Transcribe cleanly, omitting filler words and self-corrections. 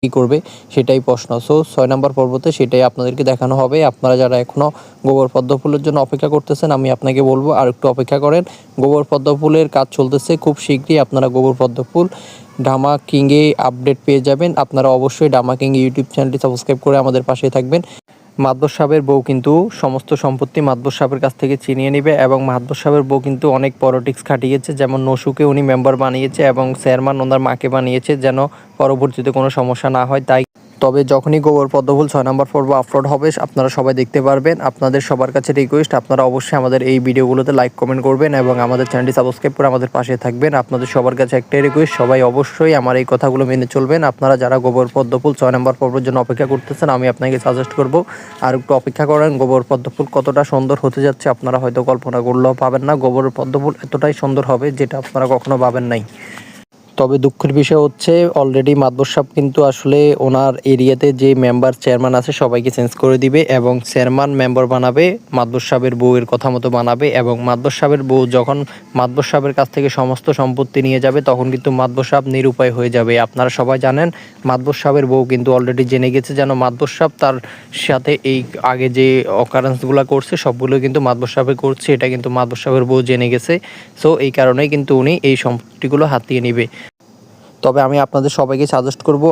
কী করবে সেটাই প্রশ্ন। সো ৬ নাম্বার পর্বতে সেটাই আপনাদেরকে দেখানো হবে। আপনারা যারা এখনও গোবর পদ্ম ফুলের জন্য অপেক্ষা করতেছেন, আমি আপনাকে বলবো আর একটু অপেক্ষা করেন। গোবর পদ্ম ফুলের কাজ চলতেছে, খুব শীঘ্রই আপনারা গোবর পদ্ম ফুল ডামা কিংয়ে আপডেট পেয়ে যাবেন। আপনারা অবশ্যই ডামা কিং ইউটিউব চ্যানেলটি সাবস্ক্রাইব করে আমাদের পাশে থাকবেন। মাতবর সাহেবের বউ কিন্তু সমস্ত সম্পত্তি মাতবর সাহেবের কাছ থেকে ছিনিয়ে নেবে এবং মাতবর সাহেবের বউ কিন্তু অনেক পলিটিক্স খাটিয়েছে, যেমন নসুকে উনি মেম্বার বানিয়েছে এবং চেয়ারম্যান ওনার মাকে বানিয়েছে যেন পরবর্তীতে কোনো সমস্যা না হয়। তাই তবে যখনই গোবর পদ্মফুল ৬ নম্বর পর্ব আপলোড হবে আপনারা সবাই দেখতে পারবেন। আপনাদের সবার কাছে রিকোয়েস্ট, আপনারা অবশ্যই আমাদের এই ভিডিওগুলোতে লাইক কমেন্ট করবেন এবং আমাদের চ্যানেলটি সাবস্ক্রাইব করে আমাদের পাশে থাকবেন। আপনাদের সবার কাছে একটাই রিকোয়েস্ট, সবাই অবশ্যই আমার এই কথাগুলো মেনে চলবেন। আপনারা যারা গোবর পদ্মফুল ৬ নম্বর পর্বের জন্য অপেক্ষা করতেছেন, আমি আপনাকে সাজেস্ট করব আর একটু অপেক্ষা করেন। গোবর পদ্মফুল কতটা সুন্দর হতে যাচ্ছে আপনারা হয়তো কল্পনা করলেও পাবেন না। গোবর পদ্মফুল এতটাই সুন্দর হবে যেটা আপনারা কখনো ভাবেন নাই। তবে দুঃখের বিষয় হচ্ছে অলরেডি মাতবর সাহেব কিন্তু আসলে ওনার এরিয়াতে যে মেম্বার চেয়ারম্যান আছে সবাইকে চেঞ্জ করে দিবে এবং চেয়ারম্যান মেম্বার বানাবে মাতবর সাহেবের বউয়ের কথা মতো বানাবে এবং মাতবর সাহেবের বউ যখন মাতবর সাহেবের কাছ থেকে সমস্ত সম্পত্তি নিয়ে যাবে তখন কিন্তু মাতবর সাহেব নিরুপায় হয়ে যাবে। আপনারা সবাই জানেন মাতবর সাহেবের বউ কিন্তু অলরেডি জেনে গেছে যেন মাতবর সাহেব তার সাথে এই আগে যে অকারেন্সগুলো করছে সবগুলো কিন্তু মাতবর সাহেব করছে, এটা কিন্তু মাতবর সাহেবের বউ জেনে গেছে। সো এই কারণেই কিন্তু উনি এই সম্পত্তিগুলো হাতিয়ে নেবে। তবে আমি আপনাদের সবাইকে সাজেস্ট করব